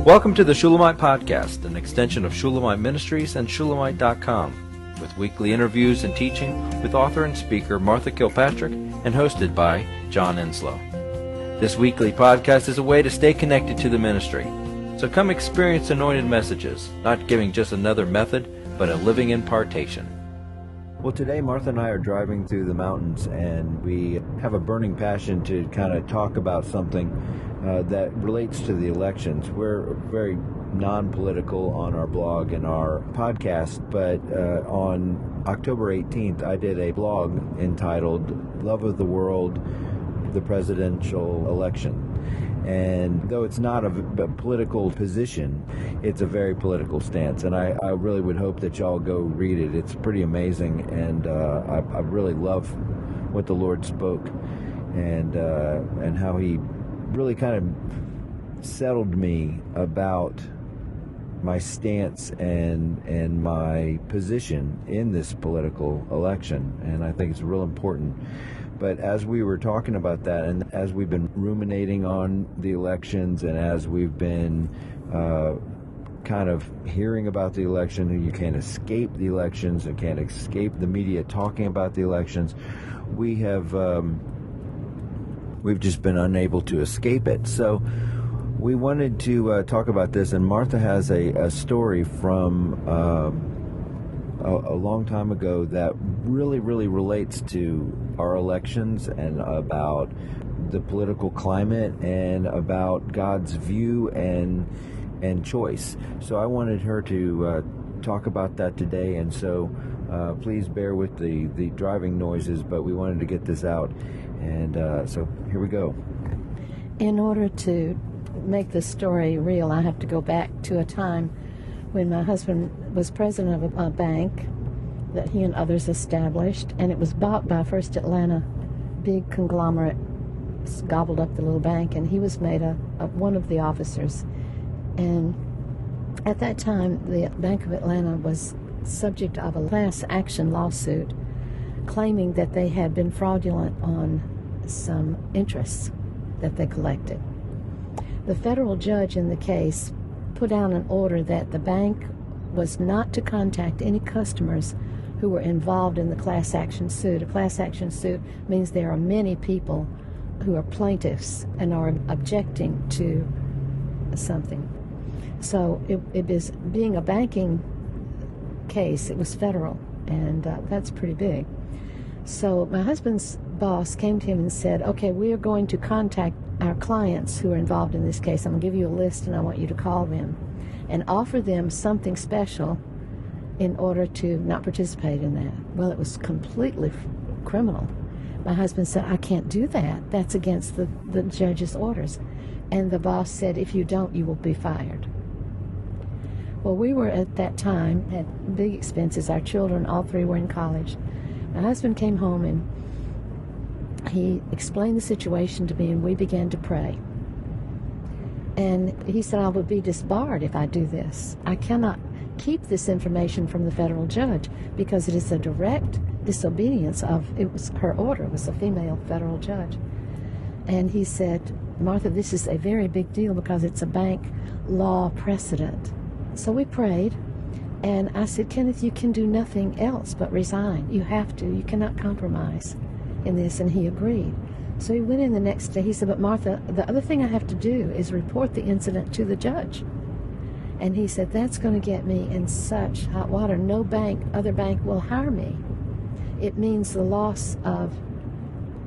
Welcome to the Shulamite Podcast, an extension of Shulamite Ministries and Shulamite.com, with weekly interviews and teaching with author and speaker Martha Kilpatrick and hosted by John Enslow. This weekly podcast is a way to stay connected to the ministry. So come experience anointed messages, not giving just another method, but a living impartation. Well, today Martha and I are driving through the mountains, and we have a burning passion to kind of talk about something that relates to the elections. We're very non-political on our blog and our podcast, but on October 18th, I did a blog entitled Love of the World, the Presidential Election. And though it's not a political position, it's a very political stance. And I really would hope that y'all go read it. It's pretty amazing. And I really love what the Lord spoke and how he really kind of settled me about my stance and my position in this political election. And I think it's real important. But as we were talking about that, and as we've been ruminating on the elections, and as we've been kind of hearing about the election, and you can't escape the elections, and can't escape the media talking about the elections, we've just been unable to escape it. So we wanted to talk about this, and Martha has a story from a long time ago that really relates to our elections and about the political climate and about God's view and choice. So I wanted her to talk about that today, and so please bear with the driving noises, but we wanted to get this out, and so here we go. In order to make the story real, I have to go back to a time when my husband was president of a bank that he and others established, and it was bought by First Atlanta, big conglomerate, gobbled up the little bank, and he was made one of the officers. And at that time, the Bank of Atlanta was subject of a class action lawsuit claiming that they had been fraudulent on some interests that they collected. The federal judge in the case put out an order that the bank was not to contact any customers who were involved in the class action suit. A class action suit means there are many people who are plaintiffs and are objecting to something. So it is, being a banking case, it was federal, and that's pretty big. So my husband's boss came to him and said, okay, we are going to contact our clients who are involved in this case. I'm going to give you a list, and I want you to call them and offer them something special in order to not participate in that. Well, it was completely criminal. My husband said, I can't do that. That's against the judge's orders. And the boss said, if you don't, you will be fired. Well, we were at that time, had big expenses. Our children, all three, were in college. My husband came home and he explained the situation to me, and we began to pray. And he said, I would be disbarred if I do this. I cannot keep this information from the federal judge because it is a direct disobedience of, it was her order, it was a female federal judge. And he said, Martha, this is a very big deal because it's a bank law precedent. So we prayed, and I said, Kenneth, you can do nothing else but resign. You have to. You cannot compromise in this. And he agreed. So he went in the next day. He said, but Martha, the other thing I have to do is report the incident to the judge. And he said, that's going to get me in such hot water. No other bank will hire me. It means the loss of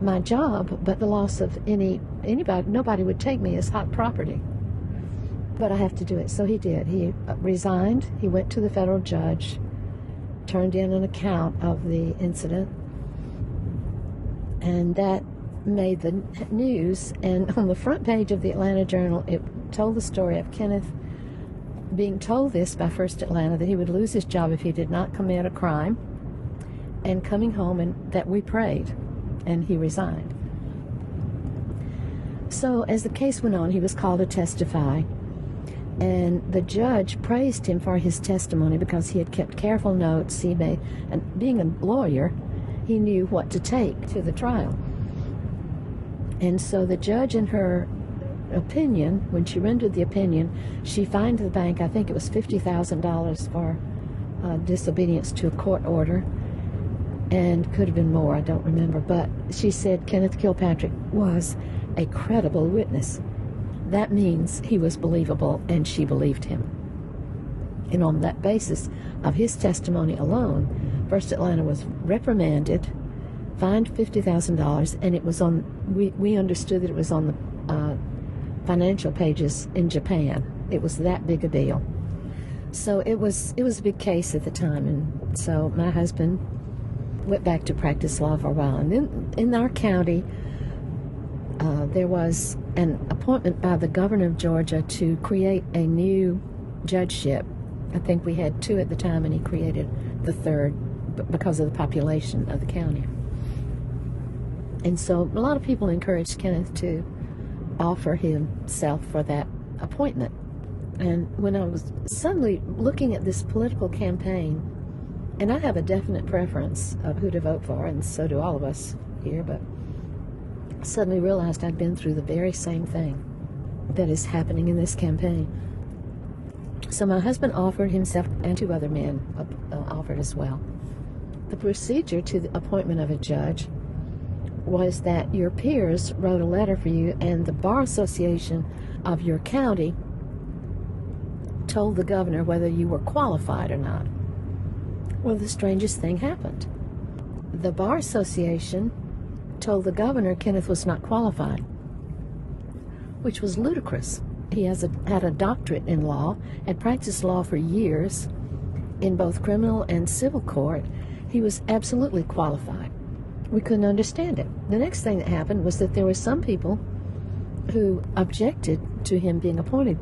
my job, but the loss of anybody. Nobody would take me as hot property. But I have to do it. So he did. He resigned. He went to the federal judge, turned in an account of the incident, and that made the news. And on the front page of the Atlanta Journal, it told the story of Kenneth being told this by First Atlanta, that he would lose his job if he did not commit a crime, and coming home, and that we prayed, and he resigned. So as the case went on, he was called to testify, and the judge praised him for his testimony because he had kept careful notes. He made, and being a lawyer, he knew what to take to the trial. And so the judge, in her opinion, when she rendered the opinion, she fined the bank, I think it was $50,000 for disobedience to a court order, and could have been more, I don't remember. But she said Kenneth Kilpatrick was a credible witness. That means he was believable, and she believed him. And on that basis of his testimony alone, First Atlanta was reprimanded, fined $50,000, and it was on, we understood that it was on the financial pages in Japan. It was that big a deal. So it was a big case at the time, and so my husband went back to practice law for a while. And then in our county, there was an appointment by the governor of Georgia to create a new judgeship. I think we had two at the time, and he created the third because of the population of the county. And so a lot of people encouraged Kenneth to offer himself for that appointment. And when I was suddenly looking at this political campaign, and I have a definite preference of who to vote for, and so do all of us here, but I suddenly realized I'd been through the very same thing that is happening in this campaign. So my husband offered himself, and two other men offered as well. The procedure to the appointment of a judge was that your peers wrote a letter for you, and the Bar Association of your county told the governor whether you were qualified or not. Well, the strangest thing happened. The Bar Association told the governor Kenneth was not qualified, which was ludicrous. He had a doctorate in law, had practiced law for years in both criminal and civil court. He was absolutely qualified. We couldn't understand it. The next thing that happened was that there were some people who objected to him being appointed.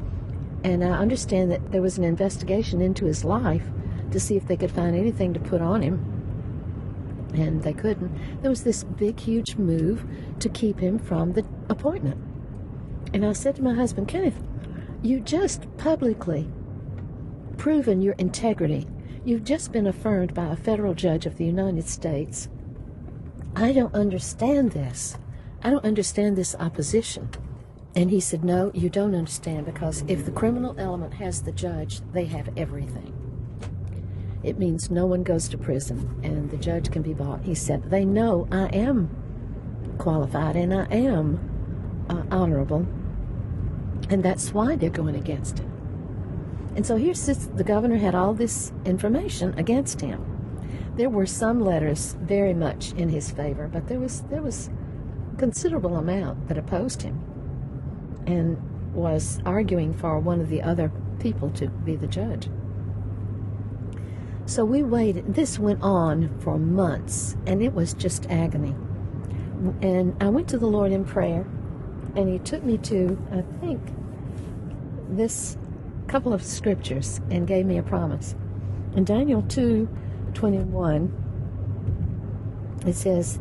And I understand that there was an investigation into his life to see if they could find anything to put on him. And they couldn't. There was this big, huge move to keep him from the appointment. And I said to my husband, Kenneth, you just publicly proven your integrity. You've just been affirmed by a federal judge of the United States. I don't understand this. I don't understand this opposition. And he said, no, you don't understand, because if the criminal element has the judge, they have everything. It means no one goes to prison, and the judge can be bought. He said, they know I am qualified, and I am honorable, and that's why they're going against him. And so here sits the governor, had all this information against him. There were some letters very much in his favor, but there was a considerable amount that opposed him and was arguing for one of the other people to be the judge. So we waited. This went on for months, and it was just agony. And I went to the Lord in prayer, and he took me to, I think, this couple of scriptures and gave me a promise. In Daniel 2:21, it says,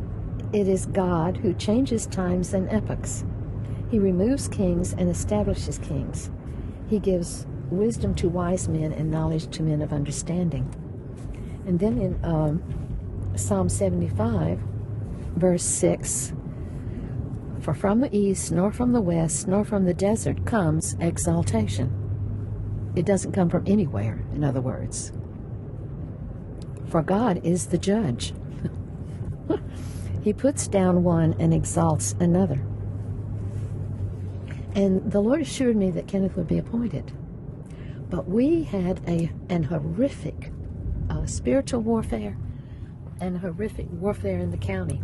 it is God who changes times and epochs. He removes kings and establishes kings. He gives wisdom to wise men and knowledge to men of understanding. And then in Psalm 75, verse 6, for from the east, nor from the west, nor from the desert comes exaltation. It doesn't come from anywhere, in other words. For God is the judge. He puts down one and exalts another. And the Lord assured me that Kenneth would be appointed. But we had an horrific spiritual warfare and horrific warfare in the county.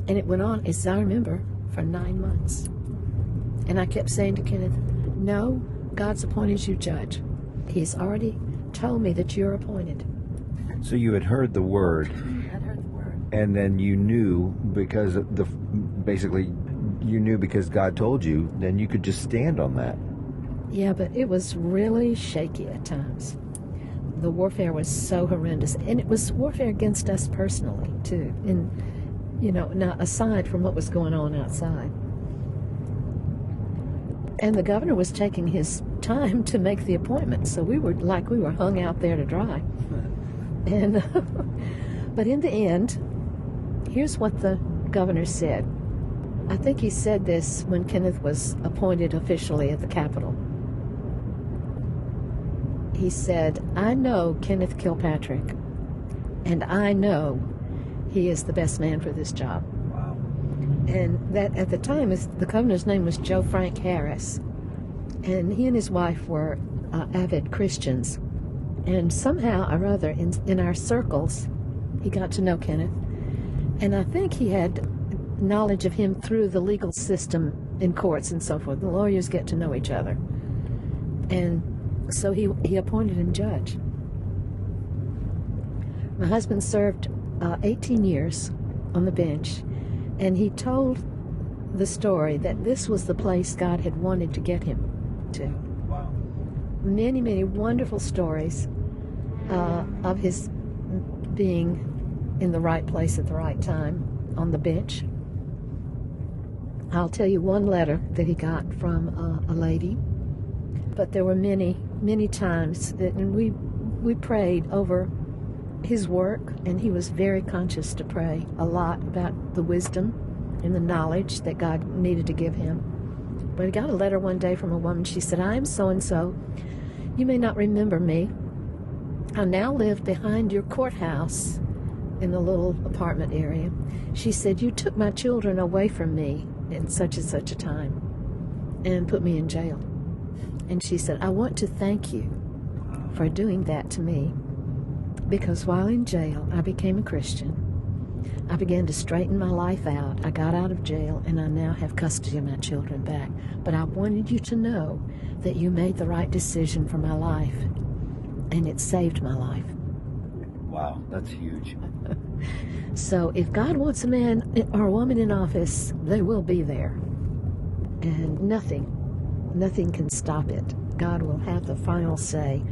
And it went on, as I remember, for 9 months. And I kept saying to Kenneth, no, God's appointed you judge. He's already told me that you're appointed. So you had heard the word. I'd heard the word. And then you knew because because God told you, then you could just stand on that. Yeah, but it was really shaky at times. The warfare was so horrendous. And it was warfare against us personally, too. And, now aside from what was going on outside. And the governor was taking his time to make the appointment, so we were hung out there to dry. And but in the end, here's what the governor said. I think he said this when Kenneth was appointed officially at the Capitol. He said, "I know Kenneth Kilpatrick, and I know he is the best man for this job." Wow. And that at the time, the governor's name was Joe Frank Harris. And he and his wife were avid Christians. And somehow or other, in our circles, he got to know Kenneth. And I think he had knowledge of him through the legal system in courts and so forth. The lawyers get to know each other. And so he appointed him judge. My husband served 18 years on the bench, and he told the story that this was the place God had wanted to get him to. Wow. Many, many wonderful stories of his being in the right place at the right time on the bench. I'll tell you one letter that he got from a lady, but there were many, many times that, and we prayed over his work, and he was very conscious to pray a lot about the wisdom and the knowledge that God needed to give him. But he got a letter one day from a woman. She said, "I am so-and-so. You may not remember me. I now live behind your courthouse in a little apartment area." She said, "You took my children away from me in such and such a time and put me in jail." And she said, "I want to thank you for doing that to me, because while in jail, I became a Christian. I began to straighten my life out. I got out of jail, and I now have custody of my children back. But I wanted you to know that you made the right decision for my life, and it saved my life." Wow, that's huge. So if God wants a man or a woman in office, they will be there. And nothing can stop it. God will have the final say.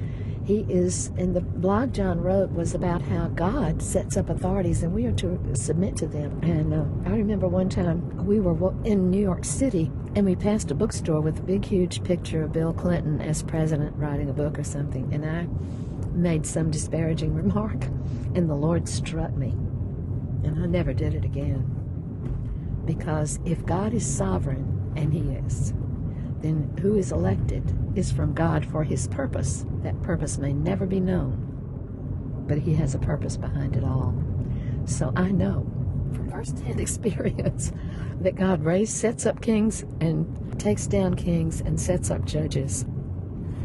He is, and the blog John wrote was about how God sets up authorities and we are to submit to them. And I remember one time we were in New York City and we passed a bookstore with a big, huge picture of Bill Clinton as president writing a book or something. And I made some disparaging remark and the Lord struck me. And I never did it again. Because if God is sovereign, and he is, then who is elected is from God for his purpose. That purpose may never be known, but he has a purpose behind it all. So I know from first-hand experience that God sets up kings and takes down kings and sets up judges.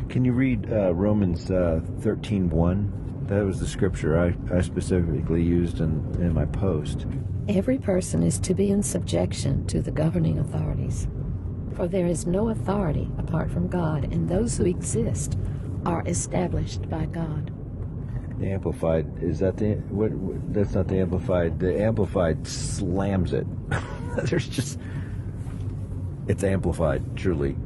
Can you read Romans 13:1? That was the scripture I specifically used in my post. Every person is to be in subjection to the governing authorities. For there is no authority apart from God, and those who exist are established by God. The Amplified, is that that's not the Amplified. The Amplified slams it. It's amplified, truly.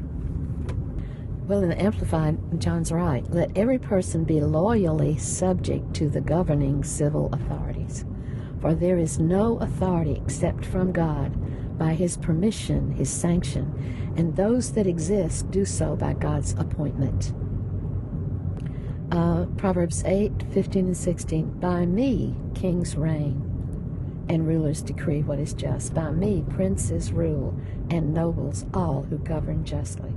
Well, in the Amplified, John's right. Let every person be loyally subject to the governing civil authorities. For there is no authority except from God, by his permission, his sanction, and those that exist do so by God's appointment. Proverbs 8:15 and 16. By me kings reign, and rulers decree what is just. By me princes rule, and nobles all who govern justly.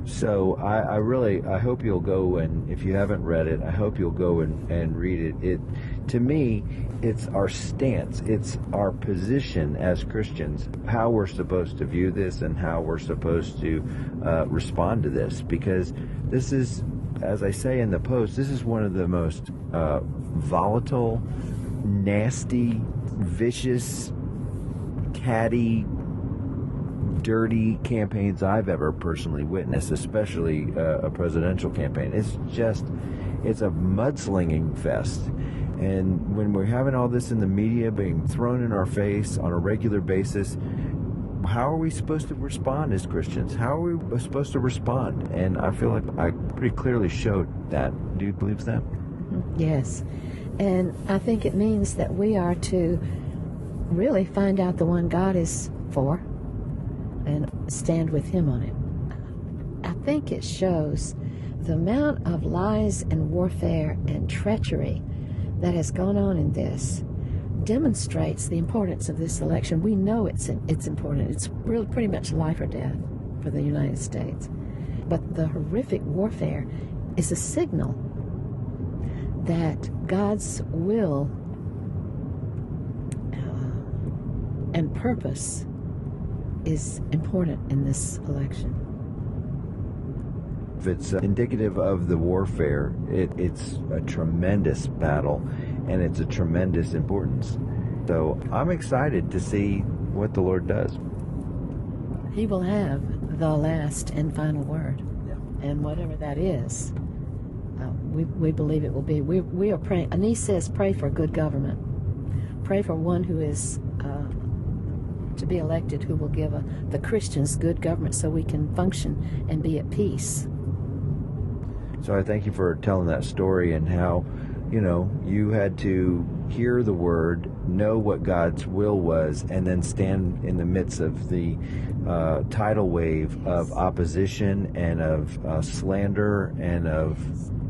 So I hope you'll go, and if you haven't read it, I hope you'll go and read it. To me, it's our stance, it's our position as Christians, how we're supposed to view this and how we're supposed to respond to this. Because this is, as I say in the post, this is one of the most volatile, nasty, vicious, catty, dirty campaigns I've ever personally witnessed, especially a presidential campaign. It's a mudslinging fest. And when we're having all this in the media being thrown in our face on a regular basis, how are we supposed to respond as Christians? How are we supposed to respond? And I feel like I pretty clearly showed that. Do you believe that? Yes. And I think it means that we are to really find out the one God is for and stand with him on it. I think it shows the amount of lies and warfare and treachery that has gone on in this, demonstrates the importance of this election. We know it's important. It's really pretty much life or death for the United States. But the horrific warfare is a signal that God's will and purpose is important in this election. If it's indicative of the warfare, it's a tremendous battle, and it's a tremendous importance. So I'm excited to see what the Lord does. He will have the last and final word, and whatever that is, we believe it will be. We are praying. Anise says, pray for good government. Pray for one who is to be elected, who will give the Christians good government so we can function and be at peace. So I thank you for telling that story, and how, you had to hear the word, know what God's will was, and then stand in the midst of the tidal wave of opposition and of slander and of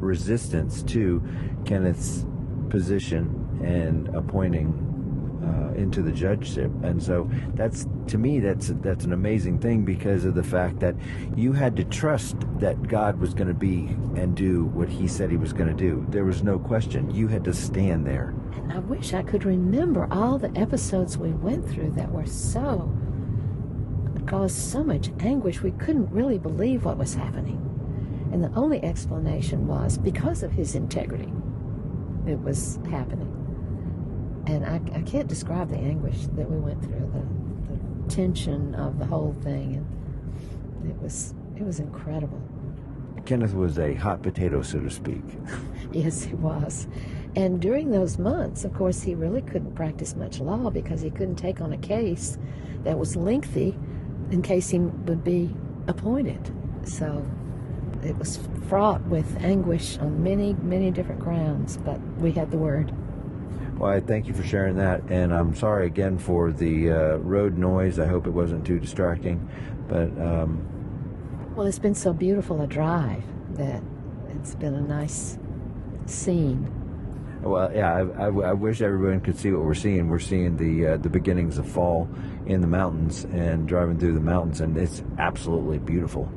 resistance to Kenneth's position and appointing into the judgeship. And so that's, to me, that's an amazing thing, because of the fact that you had to trust that God was going to be and do what he said he was going to do. There was no question. You had to stand there. And I wish I could remember all the episodes we went through that were caused so much anguish. We couldn't really believe what was happening. And the only explanation was because of his integrity. It was happening. And I can't describe the anguish that we went through, the tension of the whole thing, and it was incredible. Kenneth was a hot potato, so to speak. Yes, he was. And during those months, of course, he really couldn't practice much law, because he couldn't take on a case that was lengthy in case he would be appointed. So it was fraught with anguish on many, many different grounds, but we had the word. Well, I thank you for sharing that, and I'm sorry again for the road noise. I hope it wasn't too distracting, but well, it's been so beautiful a drive that it's been a nice scene. Well, yeah, I wish everyone could see what we're seeing. We're seeing the beginnings of fall in the mountains, and driving through the mountains, and it's absolutely beautiful.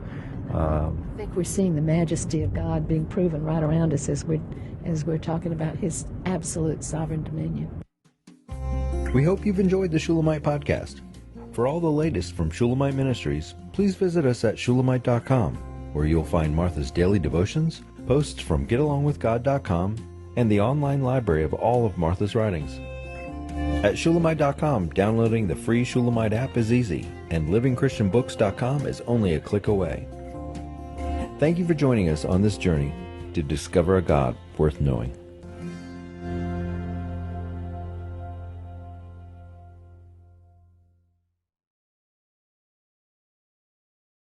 I think we're seeing the majesty of God being proven right around us as we're talking about his absolute sovereign dominion. We hope you've enjoyed the Shulamite podcast. For all the latest from Shulamite Ministries, please visit us at Shulamite.com, where you'll find Martha's daily devotions, posts from GetAlongWithGod.com, and the online library of all of Martha's writings. At Shulamite.com, downloading the free Shulamite app is easy, and LivingChristianBooks.com is only a click away. Thank you for joining us on this journey to discover a God worth knowing.